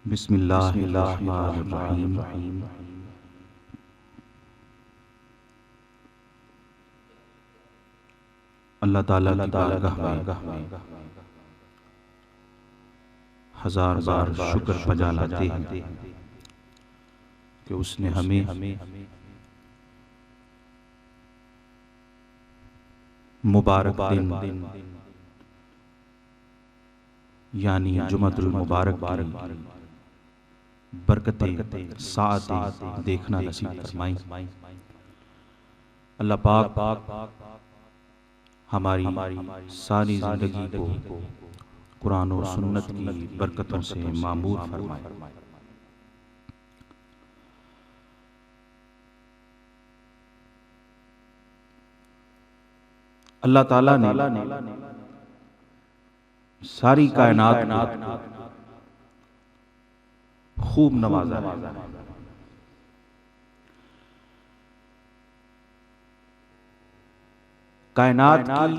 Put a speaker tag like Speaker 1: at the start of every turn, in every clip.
Speaker 1: बिस्मिल्लाहिर्रहमानिर्रहीम। अल्लाह ताला की बारगाह में हजार बार शुक्र बजा लाते हैं कि उसने हमें मुबारक दिन यानी जुमअतुल मुबारक की बरकतें साथ देखना नसीब फरमाई। अल्लाह पाक हमारी सारी जिंदगी को कुरान और सुन्नत की बरकतों से मामूर फरमाए। अल्लाह ताला ने सारी कायनात खूब नवाजा है। कायनात की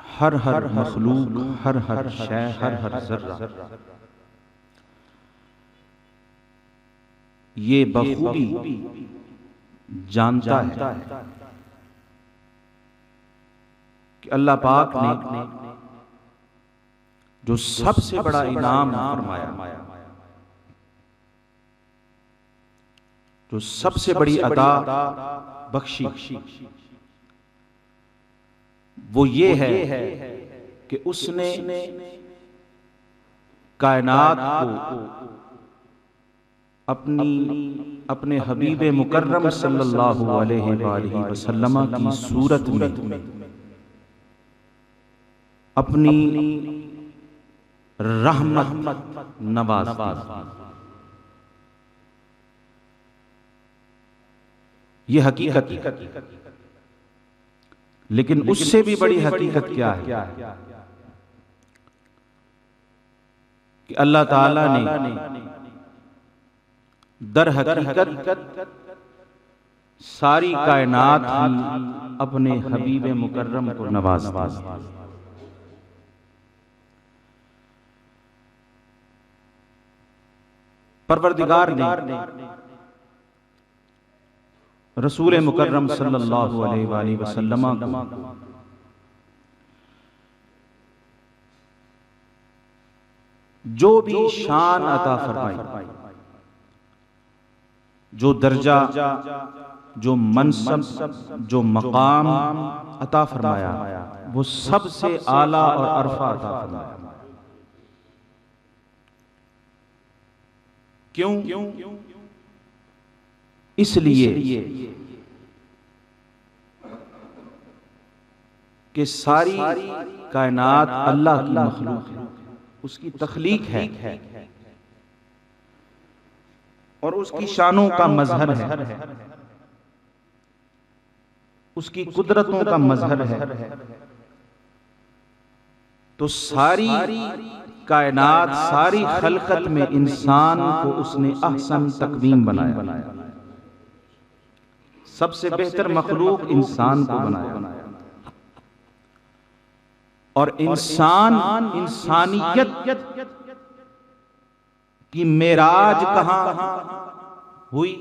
Speaker 1: हर हर मखलूक, हर हर शय, हर हर जर्रा ये बखूबी जानता है कि अल्लाह पाक ने जो सबसे बड़ा इनाम फरमाया, जो सबसे बड़ी अता बख्शी, वो ये है कि उसने कायनात को अपने हबीब मुकर्रम सल्लल्लाहु अलैहि वसल्लम की सूरत में अपनी रहमत नवाज़ा। ये हकीकत, लेकिन उससे भी बड़ी हकीकत क्या है कि अल्लाह ताला ने दर हकीकत सारी कायनात ही अपने हबीब मुकर्रम को नवाज़ा। परवरदिगार ने रसूल मुकर्रम सल्लल्लाहु अलैहि वसल्लम को जो भी शान अता फरमाई, जो दर्जा, जो मनसब, जो मकाम अता फरमाया, वो सबसे आला और अरफा अता फरमाया। क्यों? इसलिए कि सारी कायनात अल्लाह की मखलूक है, उसकी तख्लीक है और उसकी शानों का मजहर है, उसकी कुदरतों का मजहर है। तो सारी कायनात, सारी खलकत में इंसान को उसने अहसन तकवीम बनाया, सबसे बेहतर मखलूक इंसान को बनाया। और इंसानियत की मेराज कहां हुई?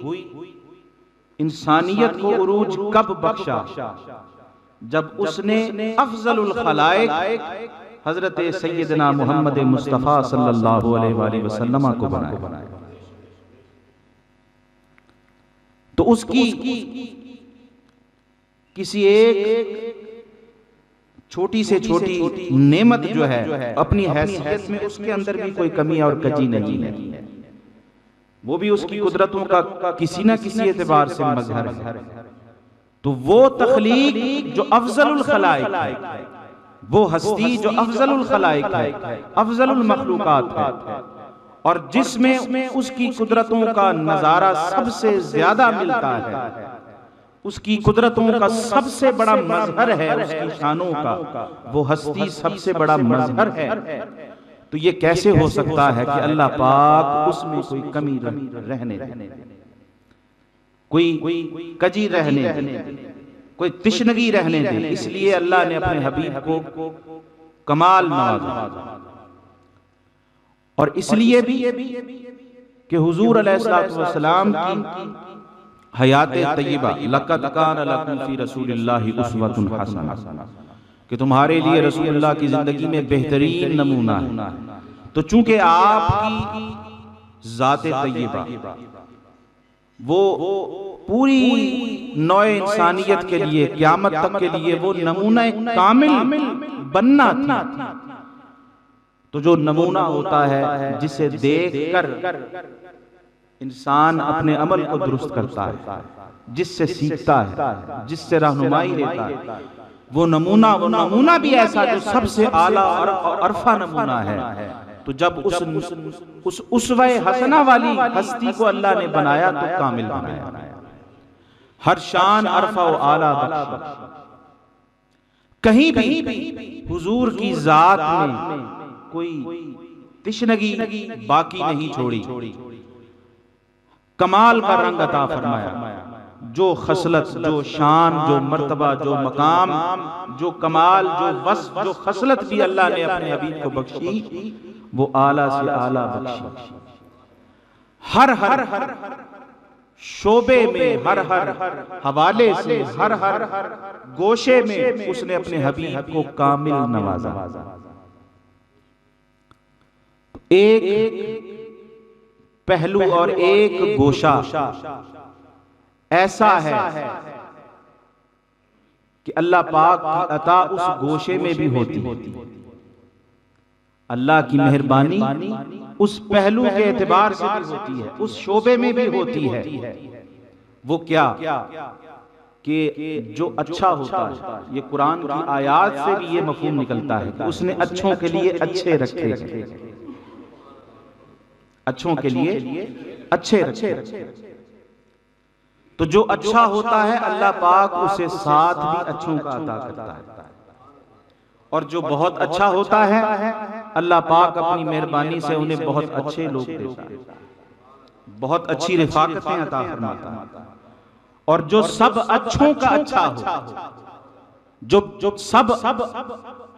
Speaker 1: इंसानियत को उरूज कब बख्शा? जब उसने अफजलुल खलाइक हजरत सैयदना मोहम्मद मुस्तफा सल्लल्लाहु अलैहि वसल्लम को बनाया। तो उसकी किसी एक छोटी से छोटी नेमत जो है अपनी हैसियत में, उसके अंदर भी कोई कमी और कजी नहीं है। वो भी उसकी कुदरतों का किसी न किसी एतबार से मजहर है। तो वो तख्लीक जो अफजलुल खलाइक है, वो हस्ती जो अफजलुल खलाइक है, अफजलुल मखलूकात है, और जिसमें उसकी कुदरतों का नजारा सबसे ज्यादा मिलता है, उसकी कुदरतों का सबसे बड़ा मजहर है, उसकी शानों का वो हस्ती सबसे बड़ा मजहर है। तो ये कैसे हो सकता है कि अल्लाह पाक उसमें कोई कमी रहने दे, कोई कजी रहने दे, कोई तिश्नगी रहने दे? इसलिए अल्लाह ने अपने हबीब को कमाल नवाजा। और इसलिए भी कि हुजूर अलैहिस्सलातु वस्सलाम की हयात तय्यबा लक़द कान लकुम फी रसूलिल्लाहि उस्वतुन हसना, कि तुम्हारे लिए रसूलुल्लाह की जिंदगी में बेहतरीन नमूना है। तो चूंकि आपकी ज़ात तय्यबा वो पूरी नौ इंसानियत के लिए, क़यामत तक के लिए वो नमूना कामिल बनना थी, तो जो नमूना होता है जिसे देखकर इंसान अपने अमल को दुरुस्त करता है, जिससे सीखता है, जिससे रहनुमाई लेता है, वो नमूना भी ऐसा जो सबसे आला और अरफा नमूना है। तो जब उस उसवे हसना वाली हस्ती को अल्लाह ने बनाया तो कामिल बनाया, हर शान अरफा व आला बख्शा। कहीं भी हुजूर की जात में कोई तिश्नगी बाकी नहीं छोड़ी, कमाल का रंग अता फरमाया। जो खसलत, जो शान, जो मर्तबा, जो मकाम, जो कमाल, जो वस्फ, जो खसलत भी अल्लाह ने अपने हबीब को बख्शी, वो आला से आला बख्शी। हर शोबे में, हर हवाले से, हर गोशे में उसने अपने हबीब को कामिल नवाजा। एक पहलू और एक गोशा ऐसा है कि अल्लाह पाक की अता उस गोशे में भी होती है। अल्लाह की मेहरबानी उस पहलू के एतबार से भी होती है, उस शोबे में भी होती है। वो क्या कि जो अच्छा होता है, ये कुरान की आयात से भी ये मफहूम निकलता है कि उसने अच्छों के लिए अच्छे रखे, अच्छों के लिए अच्छे रखे। तो जो अच्छा होता है अल्लाह पाक उसे साथ भी अच्छों का अता करता है, और जो बहुत अच्छा होता है अल्लाह पाक अपनी मेहरबानी से उन्हें बहुत अच्छे लोग देता है, बहुत अच्छी रिफाकतें अता फरमाता है। और जो सब अच्छों का अच्छा हो, जो सब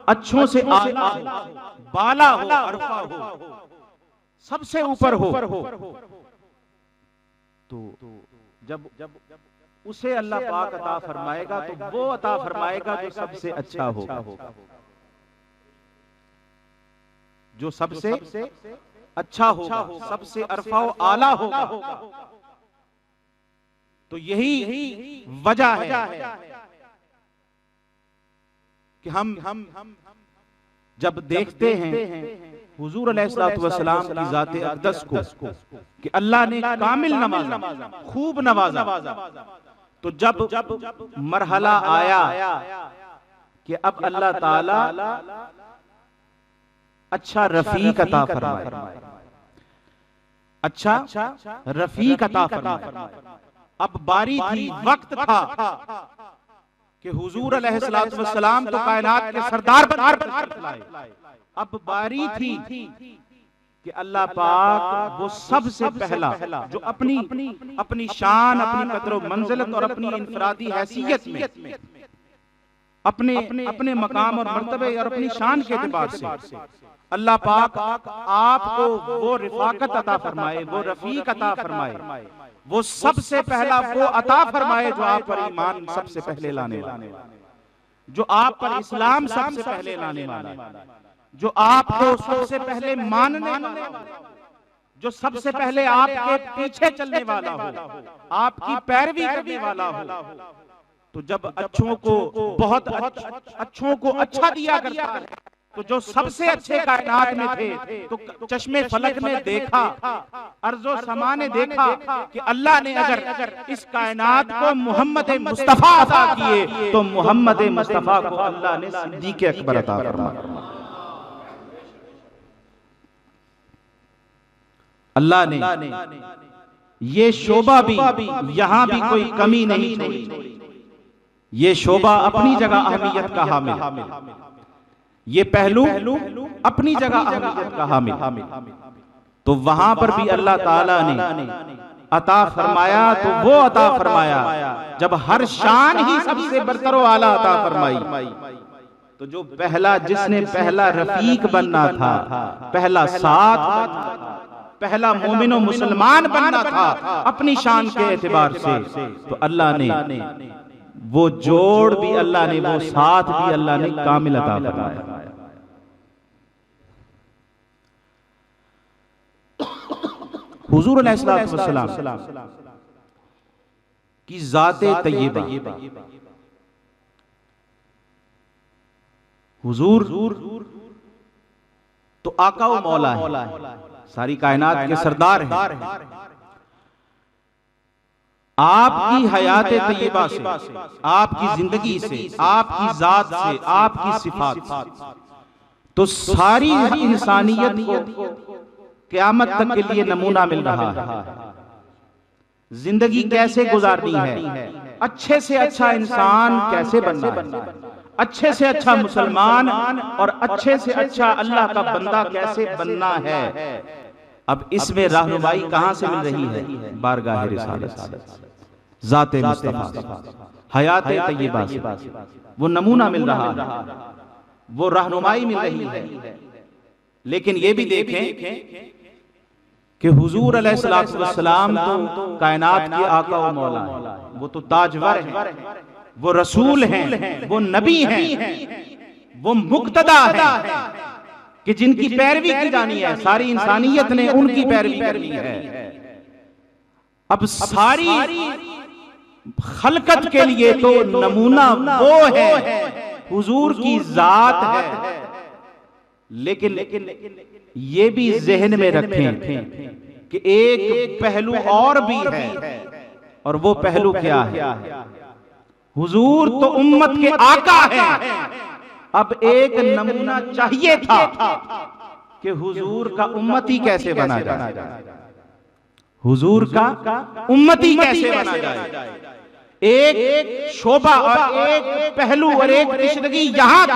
Speaker 1: अच्छों से आला हो, बाला हो, अरफा हो, सबसे ऊपर हो, तो जब उसे अल्लाह पाक अता फरमाएगा तो वो अता फरमाएगा जो सबसे अच्छा होगा, जो सबसे अच्छा होगा, सबसे अरफा व आला होगा। तो यही वजह है कि हम जब देखते हैं हुजूर अलैहिस्सलातु वस्सलाम की ज़ात अक़दस को कि अल्लाह ने कामिल नवाजा, खूब नवाजा, तो जब मरहला आया कि अब अल्लाह ताला अच्छा रफीक अता फरमाए, अच्छा रफीक अता फरमाए। अब बारी थी, वक्त था कि हुजूर अलैहिस्सलातु वस्सलाम तो कायनात के सरदार बनकर लाए। अब बारी थी कि अल्लाह पाक वो सबसे पहला जो अपनी शान, अपनी कदर व मंजिलत और अपनी इनफरादी हैसियत में अपने मकाम और मर्तबे और अपनी शान के एतबार से अल्लाह पाक आपको वो रिफाकत अता फरमाए, वो रफीक अता फरमाए, वो सबसे पहला वो अता फरमाए जो आप पर ईमान सबसे पहले लाने वाला, जो आप पर इस्लाम सबसे पहले लाने वाला, जो आपको सबसे पहले मानने वाला, जो सबसे पहले आपके पीछे चलने वाला हो, आपकी पैरवी करने वाला हो। तो जब अच्छों को बहुत अच्छों को अच्छा दिया करता है, तो जो सबसे अच्छे कायनात में थे, तो चश्मे फलक ने देखा, अर्ज़ो समा ने देखा कि अल्लाह ने अगर इस कायनात को मोहम्मद मुस्तफा अता किए तो मोहम्मद मुस्तफा को अल्लाह ने सिद्दीक़ अकबर अता फरमाया। अल्लाह ने ये शोभा भी, यहां भी कोई कमी नहीं छोड़ी। ये शोभा अपनी जगह अहमियत का हामिल, ये पहलू अपनी जगह अहमियत का हामिल। तो वहां पर भी अल्लाह ताला ने अता फरमाया, तो वो अता फरमाया जब हर शान ही सबसे बरतर व आला अता फरमाई। तो जो पहला, जिसने पहला रफीक बनना था, पहला साथ, पहला मोमिनो मुसलमान बनना था अपनी शान के एतबार से, तो अल्लाह ने वो जोड़ भी, अल्लाह ने वो साथ भी अल्लाह ने कामिल अता फरमाया। हुजूर अलैहिस्सलातु वस्सलाम की ज़ाते तय्यबा, हुजूर तो आका व मौला है, सारी कायनात के सरदार हैं। आपकी हयात तय्यबा से, आपकी जिंदगी से, आपकी जात से, आपकी सिफात से, तो सारी इंसानियत को क़यामत तक के लिए नमूना मिल रहा है। जिंदगी कैसे गुजारनी है, अच्छे से अच्छा इंसान कैसे बनना है, अच्छे से अच्छा मुसलमान और अच्छे से अच्छा अल्लाह का बंदा कैसे बनना है। अब इसमें रहनुमाई कहां से मिल रही है? बारगाह रिसालत से, ज़ाते मुस्तफा, हयात तय्यबा से वो नमूना मिल रहा है, वो रहनुमाई मिल रही है। लेकिन ये भी देखें कि हुजूर अलैहिस्सलातु वस्सलाम तो कायनात के आका व मौला हैं, वो तो ताजवर हैं, वो रसूल हैं, वो नबी हैं, वो मुक्तदा हैं कि जिनकी पैरवी की जानी है, सारी इंसानियत ने उनकी पैरवी करनी है। अब सारी खलकत के लिए तो नमूना वो है, हुजूर की जात है। लेकिन ये भी ज़हन में रखें कि एक पहलू और भी है, और वो पहलू क्या है? हुजूर तो उम्मत के आका हैं। अब एक नमूना चाहिए था कि हुजूर का उम्मती कैसे बना जाए, हुजूर का उम्मती कैसे बना जाए। एक शोभा और एक पहलू और एक पेशदगी यहां थी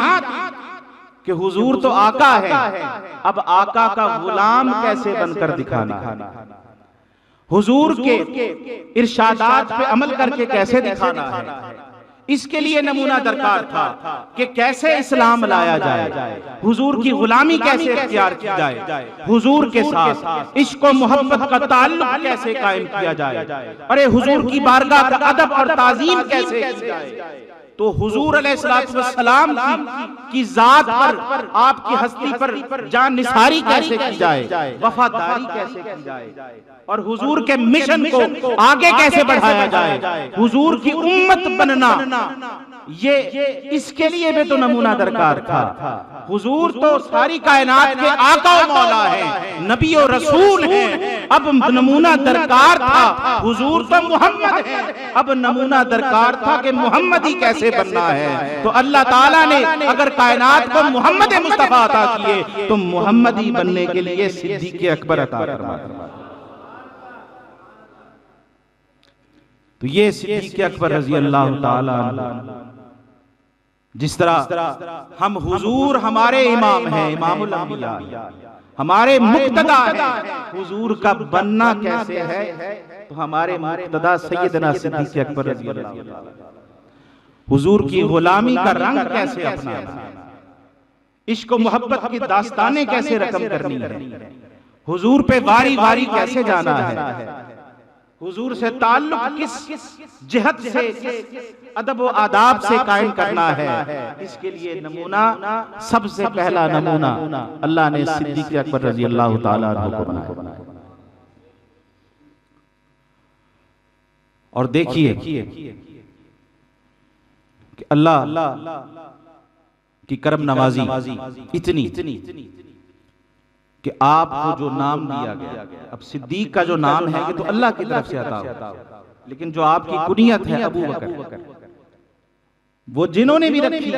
Speaker 1: कि हुजूर तो आका है, अब आका का गुलाम कैसे बनकर दिखाना है, हुजूर के इरशादात पे अमल करके कैसे दिखाना है। इसके लिए नमूना दरकार था कि कैसे इस्लाम लाया जाए, हुजूर की गुलामी कैसे इख्तियार की जाए, हुजूर के साथ इश्क और मोहब्बत का ताल्लुक कैसे कायम किया जाए, अरे हुजूर की बारगाह का अदब और ताज़ीम कैसे की जाए। तो हुजूर अलैहिस्सलातु वस्सलाम की जात पर, आपकी हस्ती पर जान निसारी कैसे की जाए, वफादारी कैसे की जाए, और हुजूर के मिशन को आगे कैसे बढ़ाया जाए, हुजूर की उम्मत बनना, ये इसके लिए भी तो नमूना दरकार था। हुजूर तो सारी कायनात के आका व मौला है, नबी और रसूल हैं। अब नमूना दरकार था, हुजूर तो मोहम्मद है, अब नमूना दरकार था कि मोहम्मदी कैसे बनना है। तो अल्लाह ताला ने अगर कायनात को मोहम्मद मुस्तफा अता किए, तो मोहम्मदी बनने के लिए सिद्दीक़ अकबर अता फरमाया। तो ये सिद्दीक़ अकबर रज़ी अल्लाह ताला अन्हु, जिस तरह हम हुजूर हमारे इमाम हैं, इमामुल अंबिया, हमारे मुक्तदा हैं, हुजूर का बनना कैसे है, तो हमारे मुक्तदा सैयदना सिद्दीक़ अकबर रज़ी अल्लाह ताला, हुजूर की गुलामी का रंग कैसे अपनाना, इश्क और मोहब्बत की दास्तानें कैसे रकम करनी है, हुजूर पे वारी वारी कैसे जाना है, हुजूर से ताल्लुक किस जिहत से, किस अदब व आदाब से कायम करना है। इसके लिए नमूना, सबसे पहला नमूना अल्लाह ने सिद्दीक़ अकबर रज़ी अल्लाह ताला अन्हु को बनाया। और देखिए कि अल्लाह की करम नवाजी इतनी कि आपको जो नाम दिया गया, अब सिद्दीक का जो नाम है ये तो अल्लाह की तरफ से अता हुआ, लेकिन जो आपकी कुनियत है अबू बकर, वो जिन्होंने भी रखी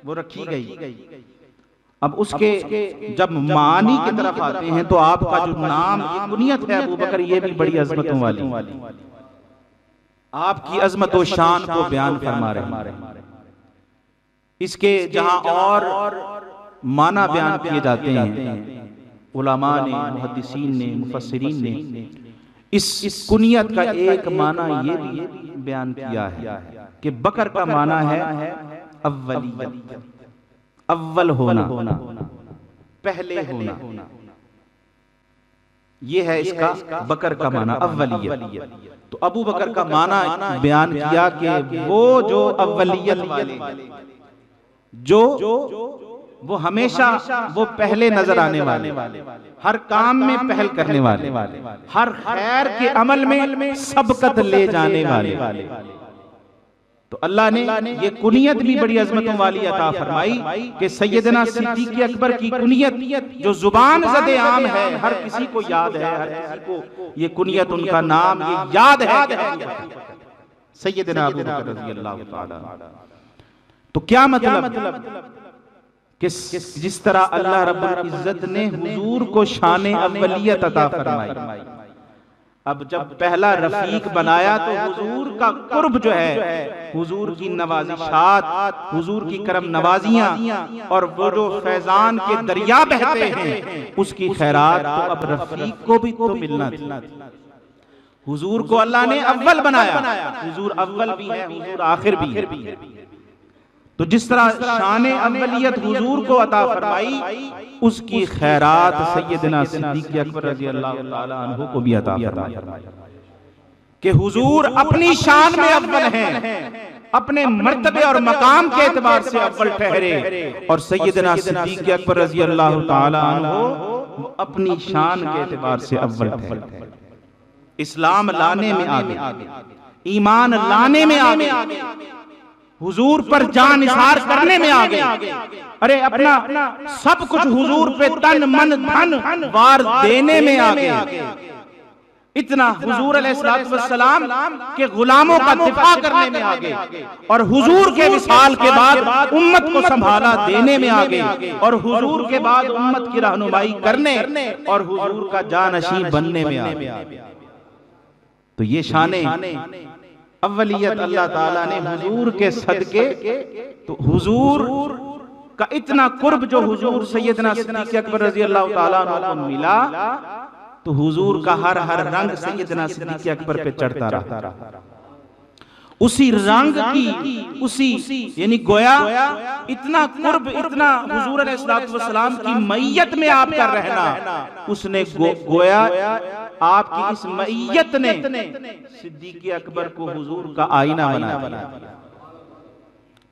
Speaker 1: वो रखी गई। अब उसके जब मानी की तरफ आते हैं तो आपका जो नाम कुनियत है अबू बकर, ये भी बड़ी अजमतों वाली, आपकी अजमत व शान को बयान फरमा रहे हैं। इसके जहां और माना बयान किए जाते हैं, उलमा ने, मुहद्दिसीन ने, मुफस्सिरीन ने इस कुनियत का एक माना ये भी बयान किया है कि बकर का माना है अव्वली, अव्वल होना, पहले होना, ये है इसका बकर का माना, अव्वलियत। तो अबू बकर का माना बयान किया कि वो जो अव्वलियत वाले, जो वो हमेशा वो पहले नजर आने वाले, हर काम में पहल करने वाले, हर खैर के अमल में सबकत ले जाने वाले। तो अल्लाह ने ये कुनियत भी बड़ी अजमतों वाली अता फरमाई कि सैयदना सिद्दीक़ अकबर की कुनियत जो जुबान ज़दे आम है, हर किसी को याद है, हर किसी को ये कुनियत, उनका नाम ये याद है, सैयदना अबू बकर रज़ियल्लाहु ताला। तो क्या मतलब कि जिस तरह अल्लाह रब्बुल इज्जत ने हुजूर को शान अव्वलियत अता फरमाई, अब जब पहला रफीक बनाया तो हुजूर का कुर्ब जो है, हुजूर की नवाजिशात, हुजूर की करम नवाजियां और वो जो फैजान के दरिया बहते हैं उसकी खैरात तो अब रफीक को भी तो मिलना थी। हुजूर को अल्लाह ने अव्वल बनाया, हुजूर अव्वल भी है, हुजूर आखिर भी है। तो जिस तरह शान अव्वलियत हुजूर को अता फरमाई, उसकी खैरात सैयदना सिद्दीक़ अकबर रज़ियल्लाहु ताला अन्हु को भी अता फरमाई कि हुजूर अपनी शान में अव्वल हैं, अपने मर्तबे और मकाम के एतबार से अव्वल ठहरे, और सैयदना सिद्दीक़ अकबर रज़ियल्लाहु ताला अन्हु अपनी शान के एतबार से अव्वल ठहरे। इस्लाम लाने में आगे, ईमान लाने में आगे, हुजूर पर जान निसार करने में आगे, अरे अपना सब कुछ हुजूर पे तन मन धन वार देने में आगे, इतना हुजूर अलैहिस्सलातु वस्सलाम के गुलामों का दिफा करने में आगे, और हुजूर के विसाल के बाद उम्मत को संभाला देने में आगे, और हुजूर के बाद उम्मत की रहनुमाई करने और हुजूर का जानशीं बनने में आगे। तो ये शाने अव्वलियत अल्लाह ताला ने हुजूर के सदके, तो हुजूर का इतना कुर्ब जो हुजूर सैयदना सिद्दीक़ अकबर रज़ियल्लाहु ताला अन्हु को मिला, तो हुजूर का हर रंग सैयदना सिद्दीक़ अकबर पे चढ़ता रहा। उसी रंग की, उसी यानी गोया इतना कुर्ब, इतना हुजूर अलैहिस्सलातु वस्सलाम की मैयत में आपका रहना, उसने गोया आपकी इस मैयत ने सिद्दीक़ अकबर को हुजूर का आईना बना दिया।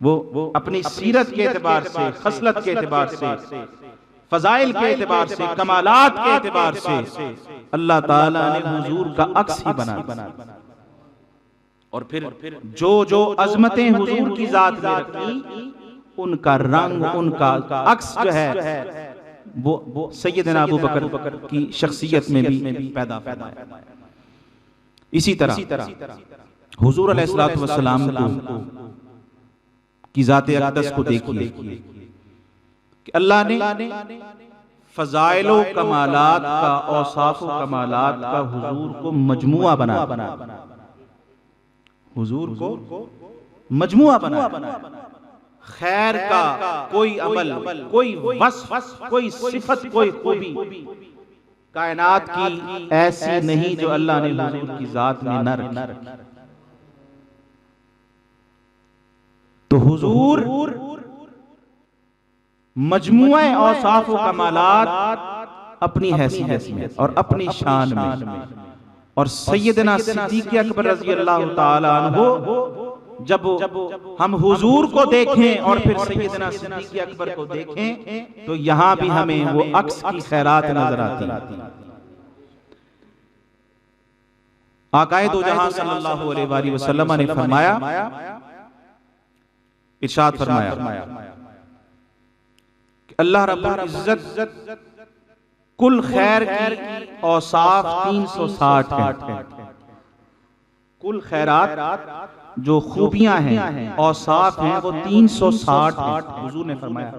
Speaker 1: वो अपनी सीरत के एतबार से, खसलत के एतबार से, फजाइल के एतबार से, कमालात के एतबार से अल्लाह ताला ने हुजूर का अक्स ही बना। और फिर जो अजमतें हुजूर की जात में रखी, उनका रंग, उनका अक्स जो है वो सैयदना अबू बकर की शख्सियत में भी पैदा फरमाया। इसी तरह हुजूर अलैहिस्सलातु वस्सलाम की जाते अक़दस को देखिए कि अल्लाह ने फज़ाइल व कमालात का, औसाफ व कमालात का हुजूर को मजमुआ बना, हुजूर को मजमुआ बना। खैर का कोई अमल, कोई वस्फ, कोई सिफत, कोई खूबी कायनात की ऐसी नहीं जो अल्लाह ने हुजूर की जात में न रखी। तो हुजूर मजमुआ औसाफ व कमालात अपनी हैसियत में और अपनी शान में, और सैयदना सिद्दीक़ अकबर रज़ियल्लाहु ताला अन्हु जब हम हुजूर को देखें और फिर सैयदना सिद्दीक़ अकबर को देखें, तो यहां भी हमें वो अक्स की खैरात नजर आती। आकाए दो जहां सल्लल्लाहु अलैहि वसल्लम ने फरमाया, इरशाद फरमाया कि अल्लाह रब्बुल इज्जत कुल खैर की औसाफ 360 है। कुल खैरात जो खूबियां हैं, औसाफ हैं, वो 360 है। हुजूर ने फरमाया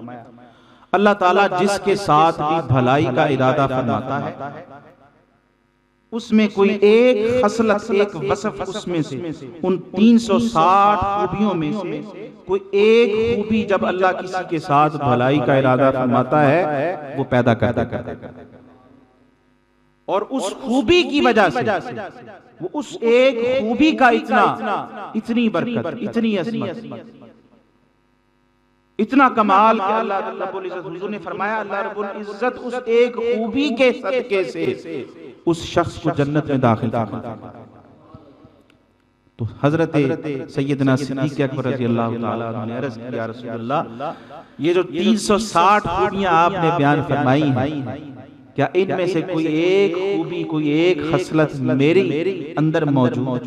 Speaker 1: अल्लाह ताला जिसके साथ भी भलाई का इरादा फरमाता है, उसमें कोई एक खसलत, एक वसफ उसमें से, उन 360 खूबियों में से कोई एक खूबी जब अल्लाह किसी के साथ भलाई का इरादा फरमाता है, वो पैदा करता है। और उस खूबी की वजह से वो उस एक खूबी का इतनी बरकत, इतनी अज़मत इतना कमाल कि अल्लाह रब्बुल इज्जत, हुजूर ने फरमाया अल्लाह रब्बुल इज्जत उस एक खूबी के सदके से उस शख्स को जन्नत में दाखिल कर। तो हजरत सैयदना सिद्दीक़ अकबर रज़ी अल्लाह ताला अन्हु ने अर्ज़ किया, या रसूलल्लाह, ये जो 360 खूबियां आपने बयान फरमाई हैं, क्या इनमें से कोई एक खूबी, कोई एक खसलत मेरे अंदर मौजूद?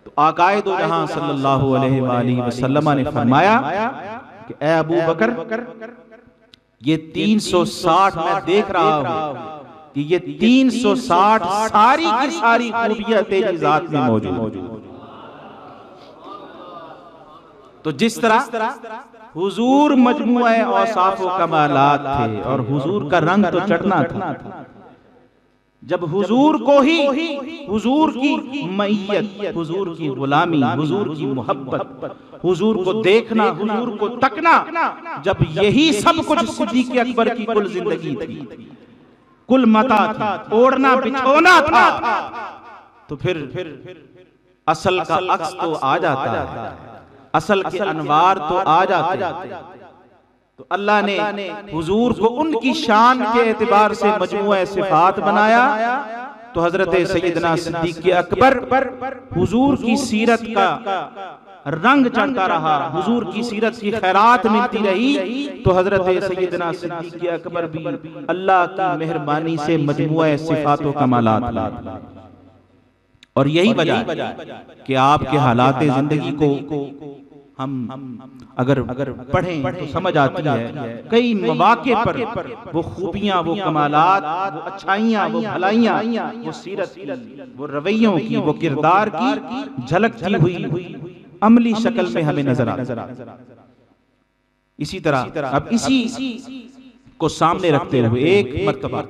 Speaker 1: तो आकाए दो जहां सल्लल्लाहु अलैहि वसल्लम ने फरमाया कि ए अबू बकर, ये 360 मैं देख रहा हूं कि ये 360 सारी की सारी खूबियां तेरी जात में मौजूद। तो जिस तरह हुजूर मजमुए औसाफ व कमालात थे और हुजूर का रंग तो चढ़ना था, जब हुजूर को ही, हुजूर की मईयत, हुजूर की गुलामी, हुजूर की मोहब्बत, हुजूर को देखना, हुजूर को तकना, जब यही सब कुछ सिद्दीक़ अकबर की कुल जिंदगी थी, कुल मता थी, ओढ़ना बिछोना था, तो फिर असल का अक्स तो आ जाता है, असल के अनवार तो आ जाते हैं। तो अल्लाह ने हुजूर को उनकी शान के एतबार से मजमूआ सिफात बनाया। तो हजरत सैयदना सिद्दीक़ अकबर हुजूर की सीरत का रंग चढ़ता रहा, हुजूर की सीरत की खैरात मिलती रही। तो हजरत सैयदना सिद्दीक़ अकबर भी अल्लाह की मेहरबानी से मजमूआ सिफात व कमालात ला। और यही वजह कि आपके हालात जिंदगी को हम अगर पढ़ें तो समझ आती है, कई मौके पर वो खूबियां, वो कमालात, वो अच्छाइयां, वो भलाइयां, वो सीरत की, वो रवैयों की, वो किरदार की झलकती हुई अमली शक्ल में हमें नजर आती। इसी तरह अब इसी को सामने रखते हुए एक मर्तबा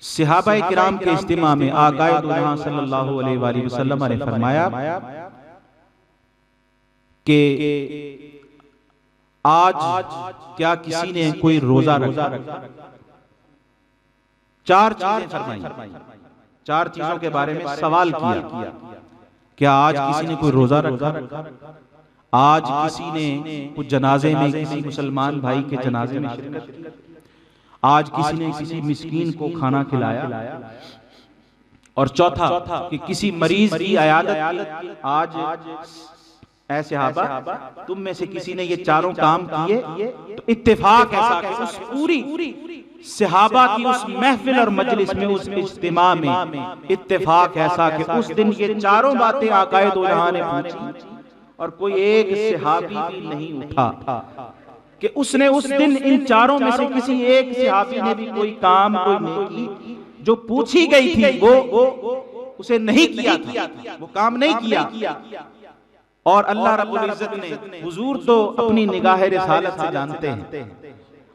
Speaker 1: सहाबाए किराम के इज्तिमा में आकाए दो जहां सल्लल्लाहु अलैहि वसल्लम ने फरमाया कि आज क्या किसी ने कोई रोजा रखा? चार चीजें फरमाई, चार चीजों के बारे में सवाल किया। क्या आज किसी ने कोई रोजा रखा? आज किसी ने कुछ जनाजे में, किसी मुसलमान भाई के जनाजे में शिरकत की? आज किसी ने किसी मिस्कीन को खाना खिलाया? और चौथा कि किसी मरीज की अयादत की? आज ऐसे सहाबा तुम में से किसी ने ये चारों काम किए? तो इत्तेफाक ऐसा कि उस पूरी सहाबा की उस महफिल और मजलिस में, उस इज्तिमा में इत्तेफाक ऐसा कि उस दिन ये चारों बातें आकाए दो जहां ने पूछी और कोई एक सहाबी भी नहीं उठा कि उसने उस दिन इन चारों में से किसी एक सहाबी ने भी कोई काम, कोई नेकी जो पूछी गई थी वो उसे नहीं किया था, वो काम नहीं किया। और अल्लाह रब्बुल इज्जत ने, हुजूर तो अपनी निगाह रिसालत से जानते हैं,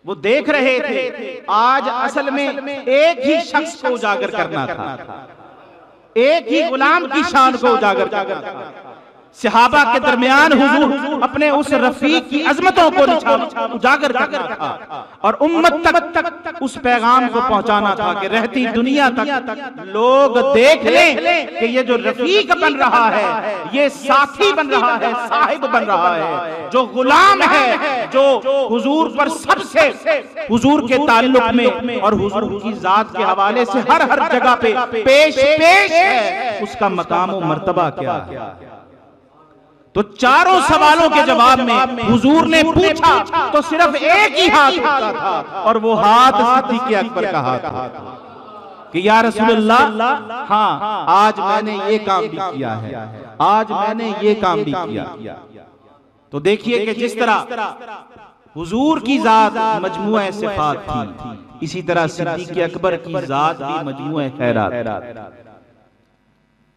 Speaker 1: वो देख रहे थे आज असल में एक ही शख्स को उजागर करना था, एक ही गुलाम की शान को उजागर करना था। सहाबा के दरमियान हुजूर अपने उस रफीक की अजमतों को उजागर करना था और उम्मत तक उस पैगाम को पहुंचाना था कि रहती दुनिया तक लोग देख लें कि ये जो रफीक बन रहा है, ये साथी बन रहा है, साहिब बन रहा है, जो गुलाम है, जो हुजूर पर सबसे, हुजूर के ताल्लुक में और हुजूर की जात के हवाले से हर जगह पे पेश है, उसका मकाम और मर्तबा क्या है। तो चारों सवालों के जवाब में हुजूर ने पूछा तो सिर्फ एक ही हाथ उठा था और वो हाथ सिद्दीक़ अकबर का हाथ था कि या रसूलल्लाह, हाँ आज मैंने ये काम भी किया है, आज मैंने ये काम भी किया। तो देखिए कि जिस तरह हुजूर की जात मजमूआ सिफात थी, इसी तरह सिद्दीक़ अकबर की जात भी मजमूआ खैरात।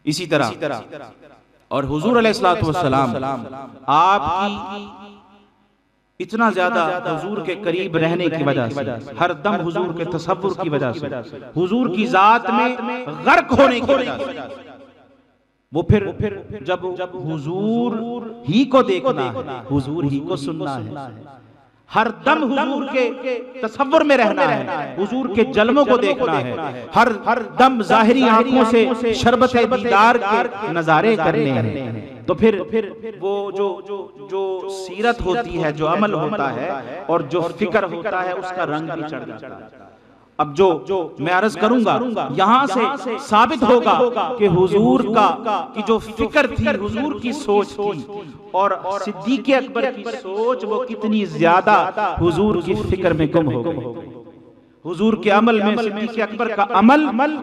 Speaker 1: इसी तरह और हुजूर अलैहिस्सलातु वस्सलाम आपकी इतना ज्यादा हुजूर के करीब रहने की वजह से, हर दम हुजूर के तसव्वुर की वजह से, हुजूर की जात में गर्क होने की वजह से, वो फिर जब हुजूर ही को देखना है, हुजूर ही को सुनना है, हर दम हुजूर के तसव्वुर में रहना है, हुजूर के जलवों को देखना है, हर दम जाहिरी आंखों से शरबत दीदार के नजारे करने हैं। तो फिर वो जो सीरत होती है, जो अमल होता है और जो फिक्र होता है, उसका रंग भी चढ़ जाता है। अब जो मैं अर्ज करूंगा, यहां से साबित होगा कि हुजूर की जो फिक्र थी, हुजूर की सोच थी, और सिद्दीक़ अकबर की सोच वो कितनी ज्यादा हुजूर की फिक्र में गुम हो गई। हुजूर के अमल में सिद्दीक़ अकबर का अमल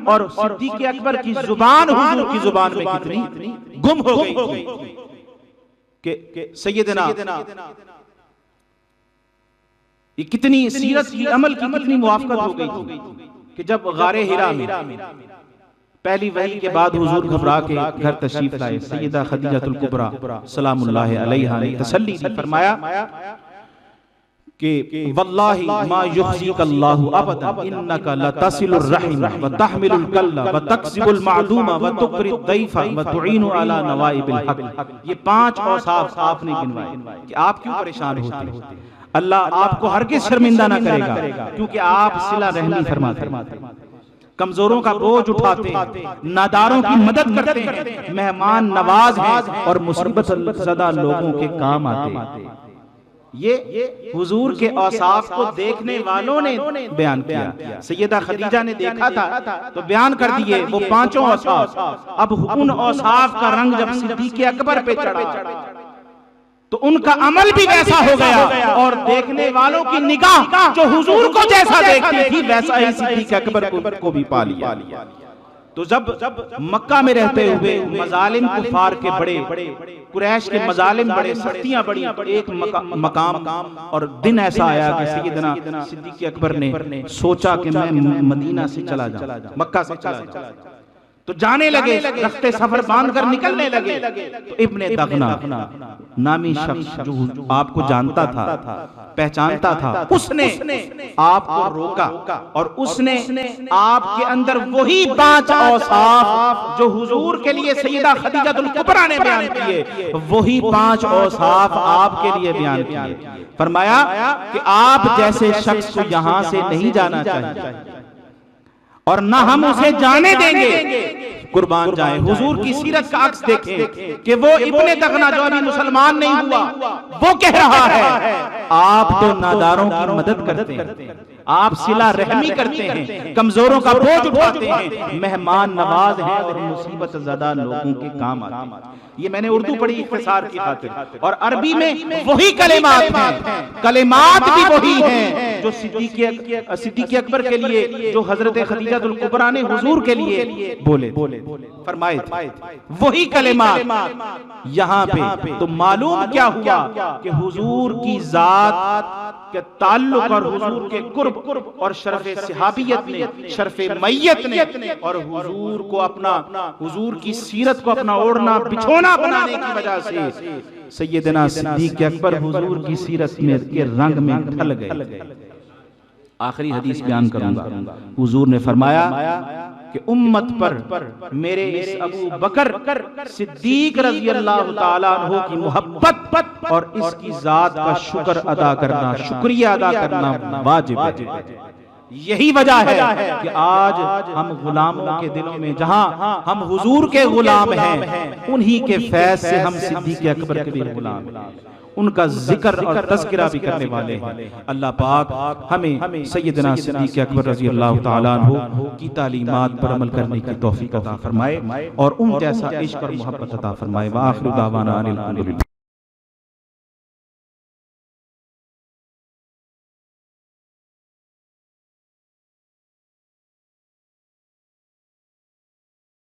Speaker 1: और सिद्दीक़ अकबर की जुबान हुजूर की जुबान में कितनी गुम हो गई थी कि सैयदना ये कितनी सीरत की अमल की कितनी मुवाफकत हो गई थी कि जब गारे हिरा में पहली वही के बाद हुजूर घबरा के घर तशरीफ लाए, सैयदा खदीजतुल कुबरा सलामुल्लाहि अलैहा ने तसल्ली दी, फरमाया कि वल्लाहि मा युखज़ीकल्लाहु अबदन इन्नका लतसिलुर रहिम व तहमिलुल कल्ला व तक्सिबुल मादूमा व तुक़रिद दैफा व तुईनु अला नवाइबिल हक। ये 5 औसाफ आपने गिनवाए कि आप क्यों परेशान होते हैं। अल्लाह आपको हरगिज़ शर्मिंदा ना करेगा, क्योंकि आप सिला रहमी फरमाते, कमजोरों का बोझ उठाते, नादारों की मदद करते हैं, मेहमान नवाज हैं और मुसीबत ज़दा लोगों के काम आते। ये हुजूर के औसाफ को देखने वालों ने बयान किया। सैयदा खदीजा ने देखा था तो बयान कर दिए वो 5 औसाफ। अब उन औसाफ का रंग जब सिद्दीक़ अकबर पे चढ़ा तो उनका अमल भी वैसा हो गया और देखने वालों की निगाह जो हुजूर को जैसा देखती थी वैसा ही सिद्दीक़ अकबर को भी पा लिया। तो जब मक्का में रहते हुए मजालिम कुफार के बड़े, कुरैश के मजालिम बड़े, सख्तियां बड़ी, एक मकाम और दिन ऐसा आया कि सैयदना सिद्दीक़ अकबर ने सोचा कि मैं मदीना से चला जाऊं, मक्का से चला जाऊं। तो जाने लगे, रफ्ते सफर बांध कर निकलने लगे। तो इब्ने दगना नामी शख्स जो आपको जानता था, पहचानता था, उसने आपको रोका और उसने आपके अंदर वही 5 औसाफ जो हुजूर के लिए सैयदा खदीजतुल कुबरा ने बयान किए, वही 5 औसाफ आपके लिए बयान किए। फरमाया कि आप जैसे शख्स को यहां से नहीं जाना चाहिए और ना हम उसे जाने देंगे, कुर्बान जाए। हुजूर की सीरत का अक्स देखें कि वो इब्ने दगना जो अभी मुसलमान नहीं हुआ, वो कह रहा है आप तो नादारों की मदद करते हैं, आप सिला रहमी करते हैं, कमजोरों का बोझ उठाते हैं, मेहमान नवाज हैं और मुसीबत ज़दा लोगों के काम आते हैं। ये मैंने उर्दू पढ़ी इख्तिसार की खातिर, और अरबी में वही कलेमात हैं, कलेमात भी वही हैं जो सिद्दीक़ अकबर के लिए, जो हजरत खदीजतुल कुबरा ने हुजूर के लिए बोले फरमाए थे, वही कलेमात यहाँ पे। तो मालूम क्या हुआ कि हुजूर की जात के ताल्लुक और हुजूर के कुर्ब और शरफ़े सहाबियत ने, शरफ़े मैयत ने और हुजूर को अपना, हुजूर की सीरत को अपना ओढ़ना बिछोना बनाने की वजह से सैयदना सिद्दीक़ अकबर हुजूर की सीरत में के रंग में ढल गए। आखिरी हदीस बयान करूंगा। हुजूर ने फरमाया कि उम्मत पर मेरे इस अबू बकर सिद्दीक रज़ी अल्लाह ताला अन्हु की मोहब्बत और इसकी जात का शुक्र अदा करना, शुक्रिया अदा करना वाजिब है। यही वजह है कि आज हम गुलामों के दिलों में, जहां हम हुजूर के गुलाम हैं, उन्हीं के फैज़ से हम सिद्दीक अकबर के भी गुलाम हैं, उनका जिक्र और तज़किरा भी करने वाले हैं। अल्लाह पाक हमें सैयदना सिद्दीक़ अकबर रज़ी अल्लाह ताला अन्हु की तालीमात पर अमल करने की तौफीक अता फरमाए और उन जैसा इश्क और मोहब्बत अता फरमाए। व आखिरु दावाना अनिल हम्दुलिल्लाह।